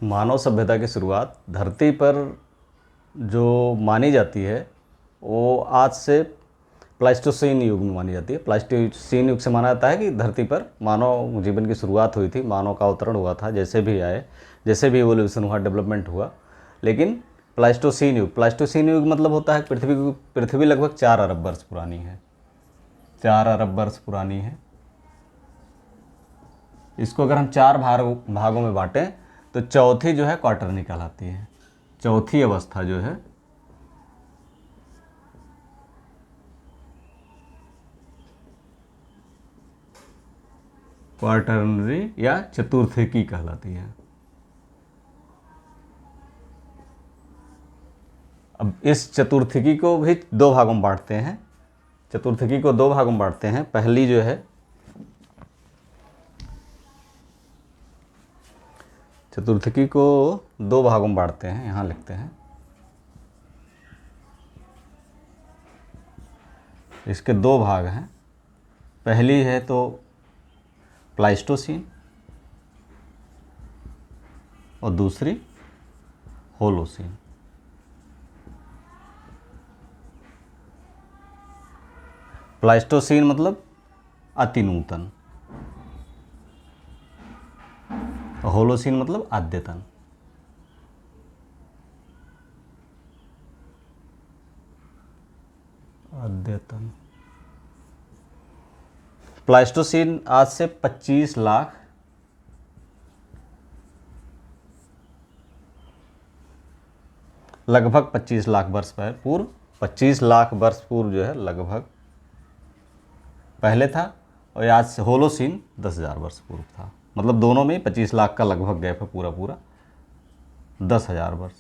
मानव सभ्यता की शुरुआत धरती पर जो मानी जाती है वो आज से प्लाइस्टोसीन युग में मानी जाती है। प्लाइस्टोसीन युग से माना जाता है कि धरती पर मानव जीवन की शुरुआत हुई थी, मानव का अवतरण हुआ था, जैसे भी आए, जैसे भी एवोल्यूशन हुआ, डेवलपमेंट हुआ। लेकिन प्लाइस्टोसीन युग मतलब होता है पृथ्वी लगभग 4 अरब वर्ष पुरानी है, 4 अरब वर्ष पुरानी है। इसको अगर हम 4 भागों में बांटें तो चौथी जो है क्वार्टरनी कहलाती है। चौथी अवस्था जो है क्वार्टरनरी या चतुर्थकी कहलाती है। अब इस चतुर्थकी को भी 2 भागों में बांटते हैं। चतुर्थकी को 2 भागों में बांटते हैं। पहली जो है चतुर्थकी को 2 भागों में बांटते हैं, यहाँ लिखते हैं। इसके 2 भाग हैं। पहली है तो प्लाइस्टोसीन और दूसरी होलोसीन। प्लाइस्टोसीन मतलब अति नूतन, होलोसीन मतलब अद्यतन। अद्यतन। प्लाइस्टोसीन आज से 25 लाख लगभग 25 लाख वर्ष पूर्व, 25 लाख वर्ष पूर्व जो है लगभग पहले था। और आज से होलोसीन 10,000 वर्ष पूर्व था। मतलब दोनों में 25 लाख का लगभग गैप है, पूरा 10,000 वर्ष।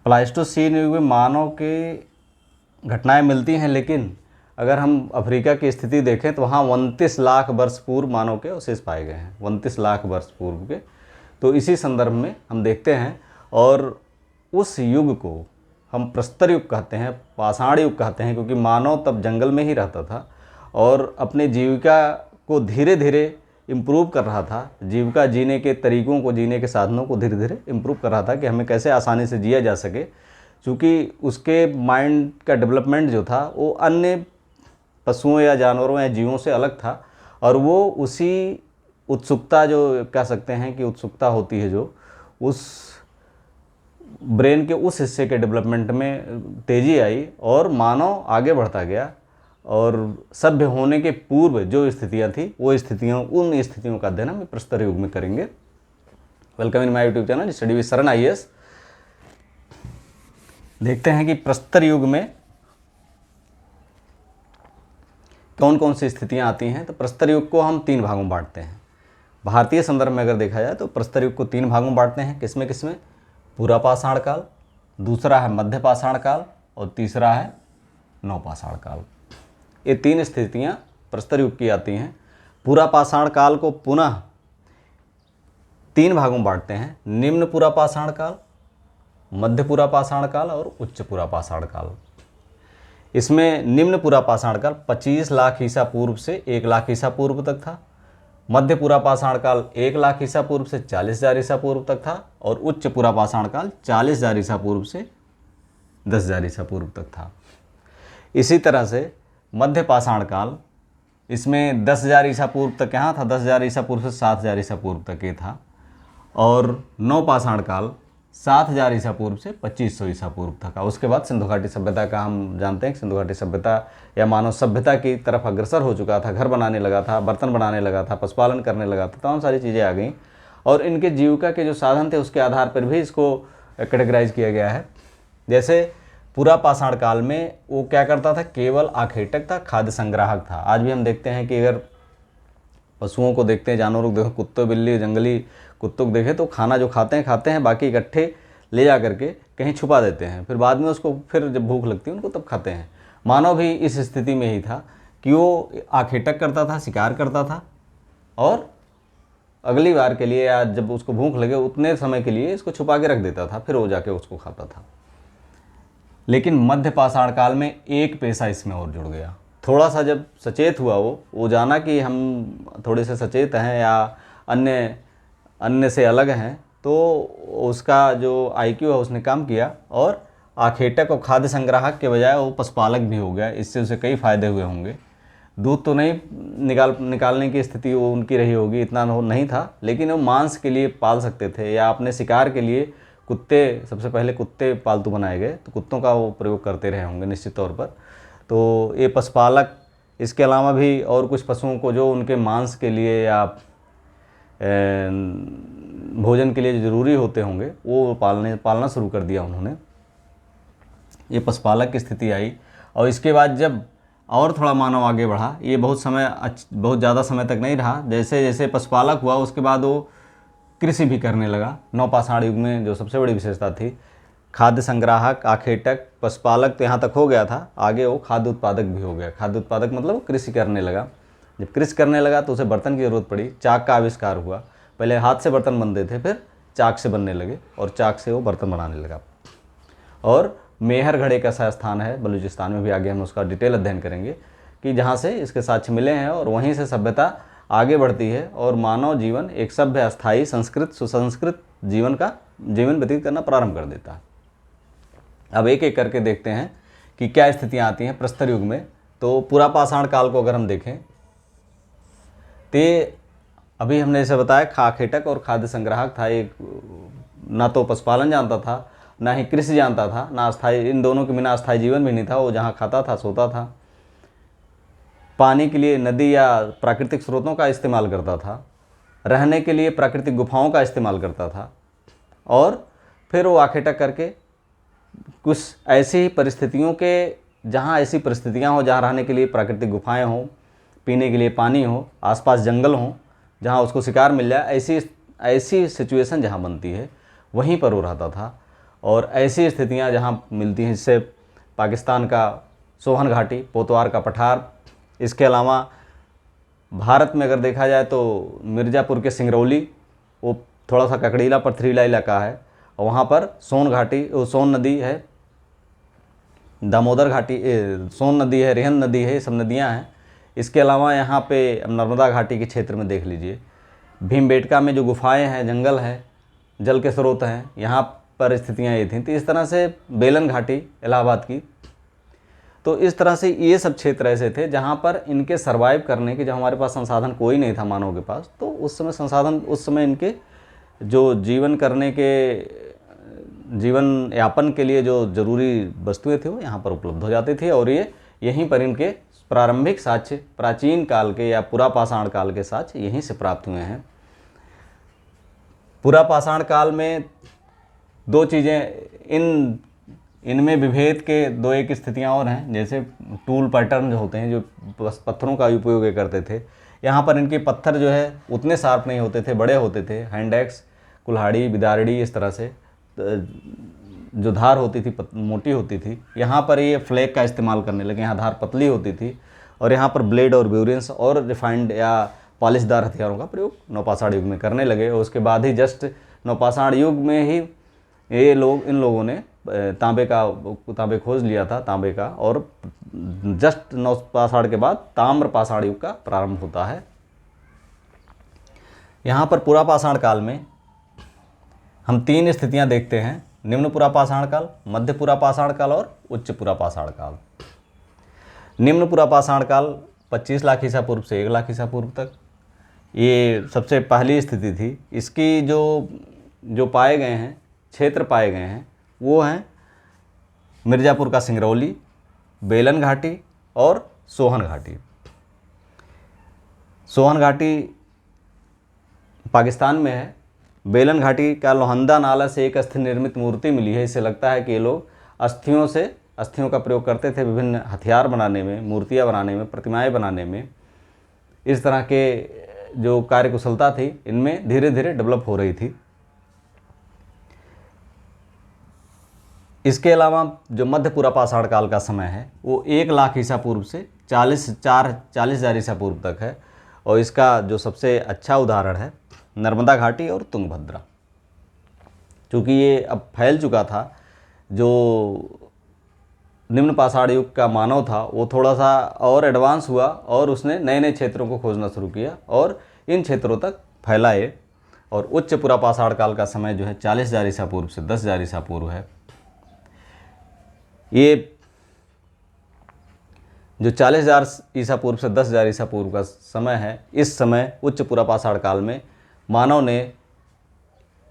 प्लाइस्टोसीन युग में मानव के घटनाएं मिलती हैं, लेकिन अगर हम अफ्रीका की स्थिति देखें तो वहाँ 29 लाख वर्ष पूर्व मानव के अवशेष पाए गए हैं, 29 लाख वर्ष पूर्व के। तो इसी संदर्भ में हम देखते हैं, और उस युग को हम प्रस्तर युग कहते हैं, पाषाण युग कहते हैं, क्योंकि मानव तब जंगल में ही रहता था और अपने जीविका को धीरे धीरे इम्प्रूव कर रहा था। जीविका जीने के तरीक़ों को, जीने के साधनों को धीरे धीरे इम्प्रूव कर रहा था कि हमें कैसे आसानी से जिया जा सके। चूँकि उसके माइंड का डेवलपमेंट जो था वो अन्य पशुओं या जानवरों या जीवों से अलग था, और वो उसी उत्सुकता, जो कह सकते हैं कि उत्सुकता होती है, जो उस ब्रेन के उस हिस्से के डेवलपमेंट में तेज़ी आई और मानव आगे बढ़ता गया। और सभ्य होने के पूर्व जो स्थितियां थी उन स्थितियों का अध्ययन हम प्रस्तर युग में करेंगे। Welcome in my YouTube channel study with शरण IAS। देखते हैं कि प्रस्तर युग में कौन कौन सी स्थितियां आती हैं। तो प्रस्तर युग को हम 3 भागों में बांटते हैं। भारतीय संदर्भ में अगर देखा जाए तो प्रस्तर युग को 3 भागों में बांटते हैं। किसमें किसमें? पूरा पाषाण काल, दूसरा है मध्य पाषाण काल और तीसरा है नवपाषाण काल। ये 3 स्थितियां प्रस्तर युग की आती हैं। पूरा पाषाण काल को पुनः 3 भागों में बांटते हैं। निम्न पूरा पाषाण काल, मध्य पूरा पाषाण काल और उच्च पूरा पाषाण काल। इसमें निम्न पूरा पाषाण काल 25 लाख ईसा पूर्व से 1 लाख ईसा पूर्व तक था। मध्य पूरा पाषाण काल 1 लाख ईसा पूर्व से 40,000 ईसा पूर्व तक था। और उच्च पूरा पाषाण काल 40,000 ईसा पूर्व से 10,000 ईसा पूर्व तक था। इसी तरह से मध्य पाषाण काल, इसमें 10,000 ईसा पूर्व तक यहाँ था, 10,000 ईसा पूर्व से 7,000 ईसा पूर्व तक ये था। और नवपाषाण काल 7,000 ईसा पूर्व से 2,500 ईसा पूर्व तक। उसके बाद सिंधु घाटी सभ्यता का हम जानते हैं कि सिंधु घाटी सभ्यता या मानव सभ्यता की तरफ अग्रसर हो चुका था, घर बनाने लगा था, बर्तन बनाने लगा था, पशुपालन करने लगा था, तमाम सारी चीज़ें आ गई। और इनके जीविका के जो साधन थे उसके आधार पर भी इसको कैटेगराइज किया गया है। जैसे पूरा पाषाण काल में वो क्या करता था? केवल आखेटक था, खाद्य संग्राहक था। आज भी हम देखते हैं कि अगर पशुओं को देखते हैं, जानवरों को देखते, कुत्ते बिल्ली जंगली कुत्तों को देखें तो खाना जो खाते हैं, बाकी इकट्ठे ले जा करके कहीं छुपा देते हैं, फिर बाद में उसको फिर जब भूख लगती है उनको तब खाते हैं। मानव भी इस स्थिति में ही था कि वो आखेटक करता था, शिकार करता था, और अगली बार के लिए या जब उसको भूख लगे उतने समय के लिए इसको छुपा के रख देता था, फिर वो जाके उसको खाता था। लेकिन मध्य पाषाण काल में एक पेशा इसमें और जुड़ गया। थोड़ा सा जब सचेत हुआ वो जाना कि हम थोड़े से सचेत हैं या अन्य अन्य से अलग हैं, तो उसका जो आईक्यू है उसने काम किया और आखेटक और खाद्य संग्राहक के बजाय वो पशुपालक भी हो गया। इससे उसे कई फ़ायदे हुए होंगे। दूध तो नहीं निकालने की स्थिति वो उनकी रही होगी, इतना नहीं था, लेकिन वो मांस के लिए पाल सकते थे, या अपने शिकार के लिए कुत्ते, सबसे पहले कुत्ते पालतू बनाए गए, तो कुत्तों का वो प्रयोग करते रहे होंगे निश्चित तौर पर। तो ये पशुपालक, इसके अलावा भी और कुछ पशुओं को जो उनके मांस के लिए या भोजन के लिए ज़रूरी होते होंगे वो पालना शुरू कर दिया उन्होंने। ये पशुपालक की स्थिति आई। और इसके बाद जब और थोड़ा मानव आगे बढ़ा, ये बहुत ज़्यादा समय तक नहीं रहा। जैसे जैसे पशुपालक हुआ उसके बाद वो कृषि भी करने लगा। नवपाषाण युग में जो सबसे बड़ी विशेषता थी, खाद्य संग्राहक, आखेटक, पशुपालक तो यहाँ तक हो गया था, आगे वो खाद्य उत्पादक भी हो गया। खाद्य उत्पादक मतलब वो कृषि करने लगा। जब कृषि करने लगा तो उसे बर्तन की ज़रूरत पड़ी, चाक का आविष्कार हुआ। पहले हाथ से बर्तन बनते थे, फिर चाक से बनने लगे और चाक से वो बर्तन बनाने लगा। और मेहर घड़े का ऐसा स्थान है बलूचिस्तान में भी, आगे हम उसका डिटेल अध्ययन करेंगे कि जहाँ से इसके साक्ष्य मिले हैं और वहीं से सभ्यता आगे बढ़ती है और मानव जीवन एक सभ्य, अस्थायी, संस्कृत, सुसंस्कृत जीवन व्यतीत करना प्रारंभ कर देता है। अब एक एक करके देखते हैं कि क्या स्थितियाँ आती हैं प्रस्तर युग में। तो पुरापाषाण काल को अगर हम देखें तो अभी हमने जैसे बताया, आखेटक और खाद्य संग्राहक था। एक ना तो पशुपालन जानता था, ना ही कृषि जानता था, ना अस्थायी, इन दोनों के बिना अस्थायी जीवन भी नहीं था। वो जहाँ खाता था सोता था। पानी के लिए नदी या प्राकृतिक स्रोतों का इस्तेमाल करता था। रहने के लिए प्राकृतिक गुफाओं का इस्तेमाल करता था। और फिर वो आखेटक करके कुछ ऐसी परिस्थितियों के, जहाँ ऐसी परिस्थितियाँ हो जहाँ रहने के लिए प्राकृतिक गुफाएं हों, पीने के लिए पानी हो, आसपास जंगल हों, जहाँ उसको शिकार मिल जाए, ऐसी सिचुएशन जहाँ बनती है वहीं पर वो रहता था। और ऐसी स्थितियाँ जहाँ मिलती हैं, जैसे पाकिस्तान का सोहन घाटी, पोतवार का पठार, इसके अलावा भारत में अगर देखा जाए तो मिर्ज़ापुर के सिंगरौली, वो थोड़ा सा ककड़ीला पथरीला इलाका है, और वहाँ पर सोन घाटी, सोन नदी है, दामोदर घाटी, सोन नदी है, रिहंद नदी है, ये सब नदियाँ हैं। इसके अलावा यहाँ पे नर्मदा घाटी के क्षेत्र में देख लीजिए, भीमबेटका में जो गुफाएं हैं, जंगल है, जल के स्रोत हैं, यहाँ पर स्थितियाँ ये थीं। तो इस तरह से बेलन घाटी इलाहाबाद की, तो इस तरह से ये सब क्षेत्र ऐसे थे जहाँ पर इनके सर्वाइव करने के, जब हमारे पास संसाधन कोई नहीं था मानव के पास, तो उस समय इनके जो जीवन यापन के लिए जो जरूरी वस्तुएं थी वो यहाँ पर उपलब्ध हो जाती थी। और ये यहीं पर इनके प्रारंभिक साक्ष्य, प्राचीन काल के या पुरापाषाण काल के साक्ष्य यहीं से प्राप्त हुए हैं। पुरापाषाण काल में दो चीज़ें, इनमें विभेद के दो एक स्थितियाँ और हैं। जैसे टूल पैटर्न जो होते हैं, जो पत्थरों का उपयोग करते थे, यहाँ पर इनके पत्थर जो है उतने शार्प नहीं होते थे, बड़े होते थे। हैंड एक्स, कुल्हाड़ी, बिदारड़ी, इस तरह से जो धार होती थी मोटी होती थी। यहाँ पर ये फ्लैग का इस्तेमाल करने लगे, यहाँ धार पतली होती थी, और यहाँ पर ब्लेड और ब्यूरेंस और रिफाइंड या पॉलिशदार हथियारों का प्रयोग नवपाषाण युग में करने लगे। और उसके बाद ही जस्ट नवपाषाण युग में ही इन लोगों ने तांबे खोज लिया था, तांबे का, और जस्ट नवपाषाण के बाद ताम्रपाषाण युग का प्रारंभ होता है। यहाँ पर पुरापाषाण काल में हम तीन स्थितियाँ देखते हैं: निम्न पुरापाषाण काल, मध्य पुरापाषाण काल और उच्च पुरापाषाण काल। निम्न पुरापाषाण काल 25 लाख ईसा पूर्व से 1 लाख ईसा पूर्व तक, ये सबसे पहली स्थिति थी। इसकी जो पाए गए हैं, क्षेत्र पाए गए हैं, वो हैं मिर्ज़ापुर का सिंगरौली, बेलन घाटी और सोहन घाटी। सोहन घाटी पाकिस्तान में है। बेलन घाटी का लोहंदा नाला से एक अस्थि निर्मित मूर्ति मिली है। इससे लगता है कि ये लोग अस्थियों का प्रयोग करते थे विभिन्न हथियार बनाने में, मूर्तियाँ बनाने में, प्रतिमाएं बनाने में। इस तरह के जो कार्यकुशलता थी इनमें धीरे धीरे डेवलप हो रही थी। इसके अलावा जो मध्य पुरापाषाण काल का समय है वो 1 लाख ईसा पूर्व से 40,000 ईसा पूर्व तक है। और इसका जो सबसे अच्छा उदाहरण है नर्मदा घाटी और तुंगभद्रा। चूँकि ये अब फैल चुका था, जो निम्न पाषाण युग का मानव था वो थोड़ा सा और एडवांस हुआ और उसने नए नए क्षेत्रों को खोजना शुरू किया और इन क्षेत्रों तक फैला ये। और उच्च पुरापाषाण काल का समय जो है 40,000 ईसा पूर्व से 10,000 ईसा पूर्व है। ये जो 40,000 ईसा पूर्व से 10,000 ईसा पूर्व का समय है, इस समय उच्च पुरापाषाण काल में मानव ने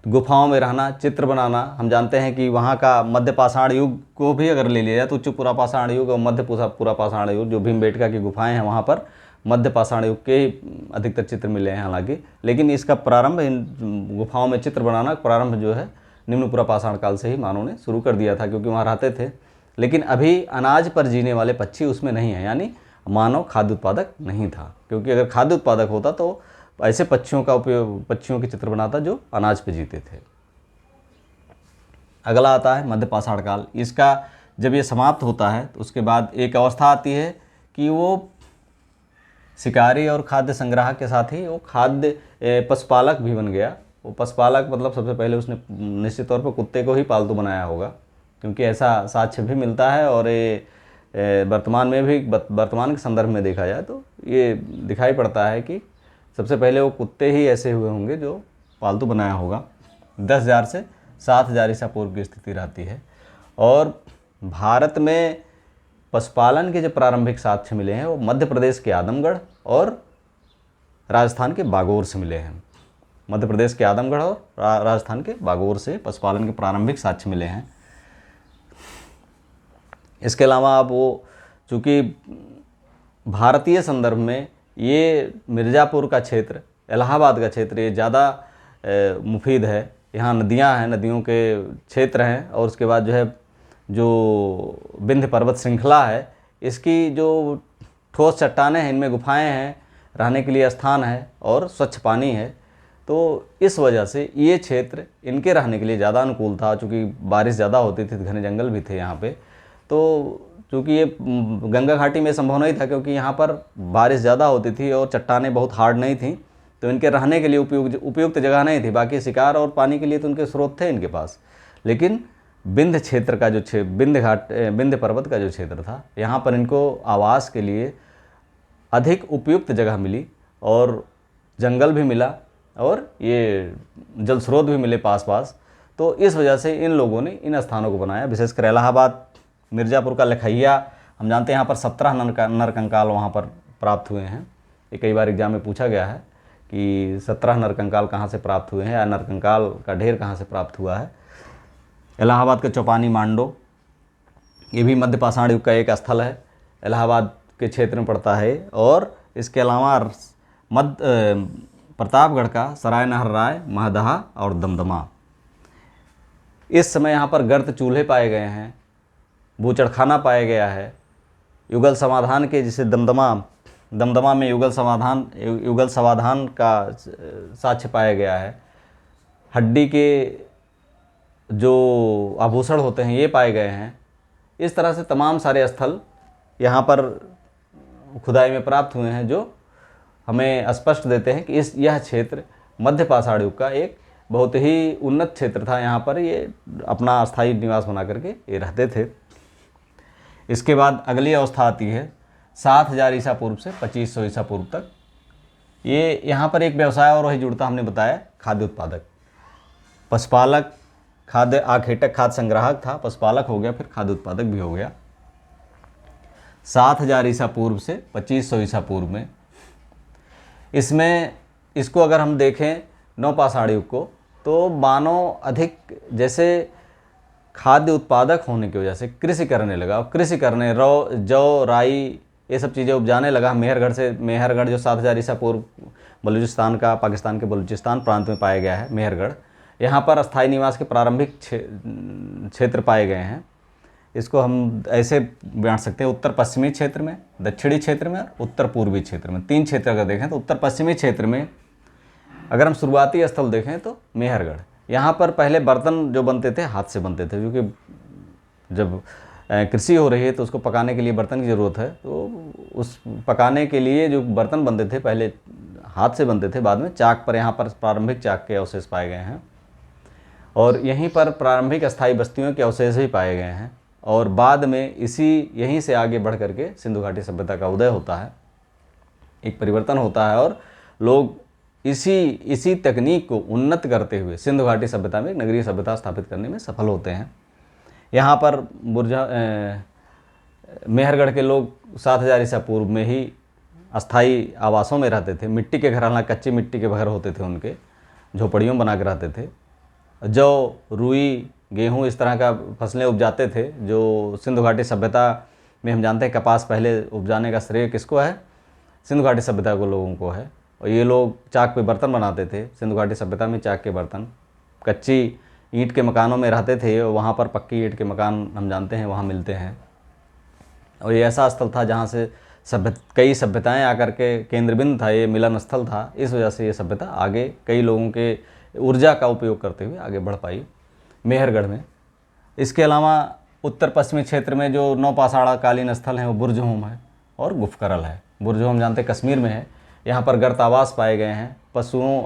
गुफाओं में रहना, चित्र बनाना, हम जानते हैं कि वहाँ का मध्य पाषाण युग को भी अगर ले लिया जाए तो उच्च पुरापाषाण युग और मध्य पुरापाषाण युग, जो भीमबेटका की गुफाएं हैं वहाँ पर मध्य पाषाण युग के अधिकतर चित्र मिले हैं हालांकि, लेकिन इसका प्रारंभ, इन गुफाओं में चित्र बनाना प्रारंभ जो है निम्न पुरापाषाण काल से ही मानव ने शुरू कर दिया था, क्योंकि वहाँ रहते थे। लेकिन अभी अनाज पर जीने वाले पक्षी उसमें नहीं हैं, यानी मानव खाद्य उत्पादक नहीं था, क्योंकि अगर खाद्य उत्पादक होता तो ऐसे पक्षियों का उपयोग, पक्षियों के चित्र बनाता जो अनाज पे जीते थे। अगला आता है मध्य पाषाण काल। इसका जब ये समाप्त होता है तो उसके बाद एक अवस्था आती है कि वो शिकारी और खाद्य संग्राहक के साथ ही वो खाद्य पशुपालक भी बन गया। वो पशुपालक मतलब सबसे पहले उसने निश्चित तौर पर कुत्ते को ही पालतू बनाया होगा, क्योंकि ऐसा साक्ष्य भी मिलता है। और ये वर्तमान में भी, वर्तमान के संदर्भ में देखा जाए तो ये दिखाई पड़ता है कि सबसे पहले वो कुत्ते ही ऐसे हुए होंगे जो पालतू बनाया होगा। 10,000 से 7,000 ईसा पूर्व की स्थिति रहती है। और भारत में पशुपालन के जो प्रारंभिक साक्ष्य मिले हैं वो मध्य प्रदेश के आदमगढ़ और राजस्थान के बागोर से मिले हैं। मध्य प्रदेश के आदमगढ़ और राजस्थान के बागोर से पशुपालन के प्रारंभिक साक्ष्य मिले हैं। इसके अलावा अब वो, चूँकि भारतीय संदर्भ में ये मिर्ज़ापुर का क्षेत्र, इलाहाबाद का क्षेत्र ये ज़्यादा मुफीद है। यहाँ नदियाँ हैं, नदियों के क्षेत्र हैं, और उसके बाद जो है जो विंध्य पर्वत श्रृंखला है, इसकी जो ठोस चट्टानें हैं, इनमें गुफाएं हैं, रहने के लिए स्थान है और स्वच्छ पानी है। तो इस वजह से ये क्षेत्र इनके रहने के लिए ज़्यादा अनुकूल था, चूँकि बारिश ज़्यादा होती थी, घने जंगल भी थे यहाँ पे। तो चूँकि ये गंगा घाटी में संभव नहीं था, क्योंकि यहाँ पर बारिश ज़्यादा होती थी और चट्टानें बहुत हार्ड नहीं थी, तो इनके रहने के लिए उपयुक्त जगह नहीं थी। बाकी शिकार और पानी के लिए तो उनके स्रोत थे इनके पास। लेकिन विंध्य क्षेत्र का जो विंध्य पर्वत का जो क्षेत्र था, यहाँ पर इनको आवास के लिए अधिक उपयुक्त जगह मिली, और जंगल भी मिला और ये जल स्रोत भी मिले पास पास। तो इस वजह से इन लोगों ने इन स्थानों को बनाया, विशेषकर इलाहाबाद, मिर्ज़ापुर का लखैया। हम जानते हैं यहाँ पर 17 नरकंकाल वहाँ पर प्राप्त हुए हैं। ये कई बार एग्जाम में पूछा गया है कि 17 नरकंकाल कहाँ से प्राप्त हुए हैं, या नरकंकाल का ढेर कहाँ से प्राप्त हुआ है। इलाहाबाद का चौपानी मांडो, ये भी मध्य पाषाण युग का एक स्थल है, इलाहाबाद के क्षेत्र में पड़ता है। और इसके अलावा प्रतापगढ़ का सराय नहर राय, महदहा और दमदमा। इस समय यहाँ पर गर्त चूल्हे पाए गए हैं, बूचड़खाना पाया गया है। युगल समाधान के, जिसे दमदमा में युगल समाधान का साक्ष्य पाया गया है। हड्डी के जो आभूषण होते हैं ये पाए गए हैं। इस तरह से तमाम सारे स्थल यहाँ पर खुदाई में प्राप्त हुए हैं, जो हमें स्पष्ट देते हैं कि यह क्षेत्र मध्य पाषाण युग का एक बहुत ही उन्नत क्षेत्र था। यहाँ पर ये अपना स्थायी निवास बना करके ये रहते थे। इसके बाद अगली अवस्था आती है 7,000 ईसा पूर्व से 2,500 ईसा पूर्व तक। ये यहाँ पर एक व्यवसाय और वही जुड़ता, हमने बताया, खाद्य उत्पादक, पशुपालक, खाद्य आखेटक, खाद्य संग्राहक था, पशुपालक हो गया, फिर खाद्य उत्पादक भी हो गया। 7,000 ईसा पूर्व से 2,500 ईसा पूर्व में, इसमें इसको अगर हम देखें नवपाषाण युग को, तो मानव अधिक जैसे खाद्य उत्पादक होने की वजह से कृषि करने लगा, और कृषि करने जौ, राई, ये सब चीज़ें उपजाने लगा। मेहरगढ़ जो 7,000 ईसा पूर्व बलूचिस्तान का, पाकिस्तान के बलूचिस्तान प्रांत में पाया गया है, मेहरगढ़, यहाँ पर अस्थायी निवास के प्रारंभिक क्षेत्र पाए गए हैं। इसको हम ऐसे बांट सकते हैं, उत्तर पश्चिमी क्षेत्र में, दक्षिणी क्षेत्र में, उत्तर पूर्वी क्षेत्र में। 3 क्षेत्र अगर देखें तो उत्तर पश्चिमी क्षेत्र में अगर हम शुरुआती स्थल देखें तो मेहरगढ़, यहाँ पर पहले बर्तन जो बनते थे हाथ से बनते थे, क्योंकि जब कृषि हो रही है तो उसको पकाने के लिए बर्तन की ज़रूरत है। तो उस पकाने के लिए जो बर्तन बनते थे पहले हाथ से बनते थे, बाद में चाक पर, यहाँ पर प्रारंभिक चाक के अवशेष पाए गए हैं, और यहीं पर प्रारंभिक अस्थायी बस्तियों के अवशेष भी पाए गए हैं। और बाद में यहीं से आगे बढ़ करके सिंधु घाटी सभ्यता का उदय होता है, एक परिवर्तन होता है, और लोग इसी तकनीक को उन्नत करते हुए सिंधु घाटी सभ्यता में एक नगरीय सभ्यता स्थापित करने में सफल होते हैं। यहाँ पर मेहरगढ़ के लोग 7000 ईसा पूर्व में ही अस्थाई आवासों में रहते थे। मिट्टी के घर, हालांकि कच्ची मिट्टी के घर होते थे, उनके झोपड़ियों बना के रहते थे। जौ, रुई, गेहूँ इस तरह का फसलें उपजाते थे। जो सिंधु घाटी सभ्यता में हम जानते हैं कपास पहले उपजाने का श्रेय किसको है? सिंधु घाटी सभ्यता को लोगों को है। और ये लोग चाक पे बर्तन बनाते थे। सिंधु घाटी सभ्यता में चाक के बर्तन, कच्ची ईंट के मकानों में रहते थे। वहाँ पर पक्की ईंट के मकान हम जानते हैं वहाँ मिलते हैं। और ये ऐसा स्थल था जहाँ से कई सभ्यताएं आकर के केंद्र बिंदु था, ये मिलन स्थल था। इस वजह से ये सभ्यता आगे कई लोगों के ऊर्जा का उपयोग करते हुए आगे बढ़ पाई मेहरगढ़ में। इसके अलावा उत्तर पश्चिमी क्षेत्र में जो नौपाषाण कालीन स्थल हैं वो बुर्जहोम है और गुफकरल है। बुर्जहोम जानते हैं कश्मीर में है। यहाँ पर गर्त आवास पाए गए हैं।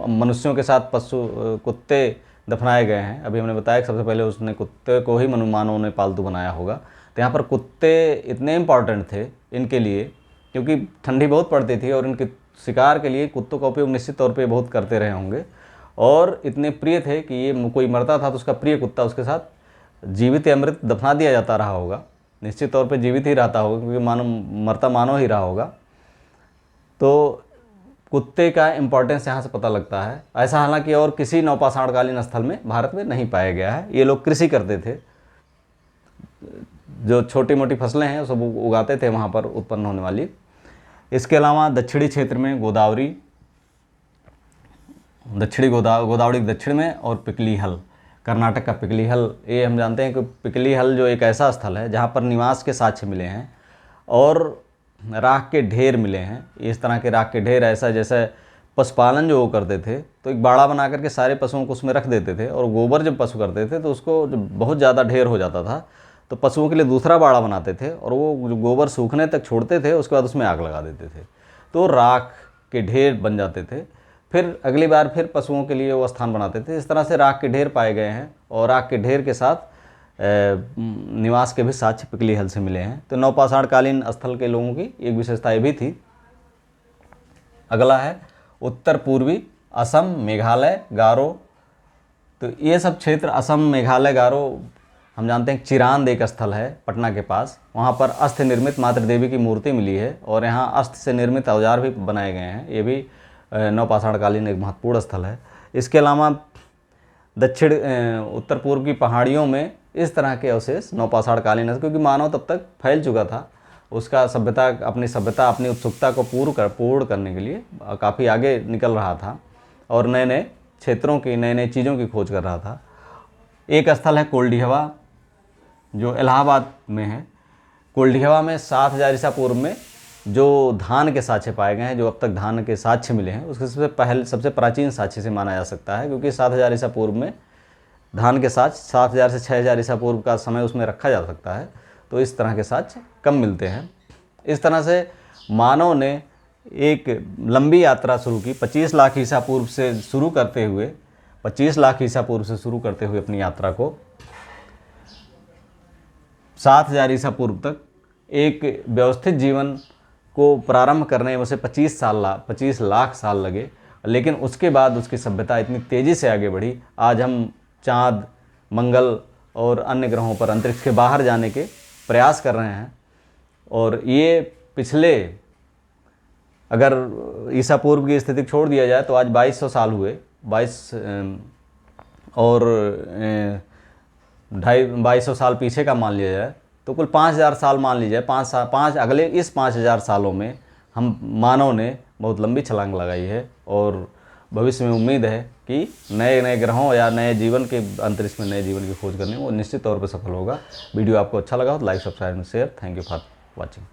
मनुष्यों के साथ कुत्ते दफनाए गए हैं। अभी हमने बताया कि सबसे पहले उसने कुत्ते को ही मानव ने पालतू बनाया होगा। तो यहाँ पर कुत्ते इतने इम्पॉर्टेंट थे इनके लिए, क्योंकि ठंडी बहुत पड़ती थी और इनके शिकार के लिए कुत्तों का उपयोग निश्चित तौर पे बहुत करते रहे होंगे। और इतने प्रिय थे कि ये कोई मरता था तो उसका प्रिय कुत्ता उसके साथ जीवित या मृत दफना दिया जाता रहा होगा। निश्चित तौर पे जीवित ही रहता होगा, क्योंकि मरता मानव ही रहा होगा। तो कुत्ते का इम्पोर्टेंस यहाँ से पता लगता है। ऐसा हालांकि और किसी नौपाषाणकालीन स्थल में भारत में नहीं पाया गया है। ये लोग कृषि करते थे, जो छोटी मोटी फसलें हैं सब उगाते थे वहाँ पर उत्पन्न होने वाली। इसके अलावा दक्षिणी क्षेत्र में गोदावरी दक्षिण में और पिकलीहल, कर्नाटक का पिकलीहल, ये हम जानते हैं कि पिकलीहल जो एक ऐसा स्थल है जहाँ पर निवास के साक्ष्य मिले हैं और राख के ढेर मिले हैं। इस तरह के राख के ढेर, ऐसा जैसे पशुपालन जो वो करते थे तो एक बाड़ा बना करके सारे पशुओं को उसमें रख देते थे, और गोबर जब पशु करते थे तो उसको जब बहुत ज़्यादा ढेर हो जाता था तो पशुओं के लिए दूसरा बाड़ा बनाते थे और वो जो गोबर सूखने तक छोड़ते थे उसके बाद उसमें आग लगा देते थे, तो राख के ढेर बन जाते थे। फिर अगली बार फिर पशुओं के लिए वो स्थान बनाते थे। इस तरह से राख के ढेर पाए गए हैं और राख के ढेर के साथ निवास के भी साक्ष्य पिकलीहल से मिले हैं। तो नौपाषाणकालीन स्थल के लोगों की एक विशेषता ये भी थी। अगला है उत्तर पूर्वी असम, मेघालय, गारो। तो ये सब क्षेत्र असम, मेघालय, गारो, हम जानते हैं चिरांद एक स्थल है पटना के पास। वहाँ पर अस्थि निर्मित मातृ देवी की मूर्ति मिली है और यहाँ अस्थि से निर्मित औजार भी बनाए गए हैं। ये भी नौपाषाणकालीन एक महत्वपूर्ण स्थल है। इसके अलावा दक्षिण उत्तर पूर्व की पहाड़ियों में इस तरह के अवशेष नौपाषाणकालीन है, क्योंकि मानव तब तक फैल चुका था। उसका सभ्यता अपनी उत्सुकता को पूर्ण करने के लिए काफ़ी आगे निकल रहा था और नए नए क्षेत्रों की, नए नई चीज़ों की खोज कर रहा था। एक स्थल है कोल्डिहवा जो इलाहाबाद में है। कोल्डिहवा में 7000 ईसा पूर्व में जो धान के साक्ष्य पाए गए हैं, जो अब तक धान के साक्ष्य मिले हैं, उसके सबसे प्राचीन साक्ष्य से माना जा सकता है, क्योंकि 7000 ईसा पूर्व में धान के साक्ष्य 7000 से 6000 ईसा पूर्व का समय उसमें रखा जा सकता है। तो इस तरह के साक्ष्य कम मिलते हैं। इस तरह से मानव ने एक लंबी यात्रा शुरू की 25 लाख ईसा पूर्व से शुरू करते हुए 25 लाख ईसा पूर्व से शुरू करते हुए अपनी यात्रा को 7000 ईसा पूर्व तक एक व्यवस्थित जीवन को प्रारंभ करने में उसे 25 लाख साल लगे। लेकिन उसके बाद उसकी सभ्यता इतनी तेज़ी से आगे बढ़ी। आज हम चाँद, मंगल और अन्य ग्रहों पर अंतरिक्ष के बाहर जाने के प्रयास कर रहे हैं। और ये पिछले, अगर ईसा पूर्व की स्थिति छोड़ दिया जाए तो आज 2200 साल हुए, 2200 साल पीछे का मान लिया जाए तो कुल 5000 साल मान लीजिए। अगले इस 5000 सालों में हम मानव ने बहुत लंबी छलांग लगाई है और भविष्य में उम्मीद है कि नए नए ग्रहों या नए जीवन के, अंतरिक्ष में नए जीवन की खोज करने में वो निश्चित तौर पर सफल होगा। वीडियो आपको अच्छा लगा हो तो like, subscribe, share. Thank you for watching.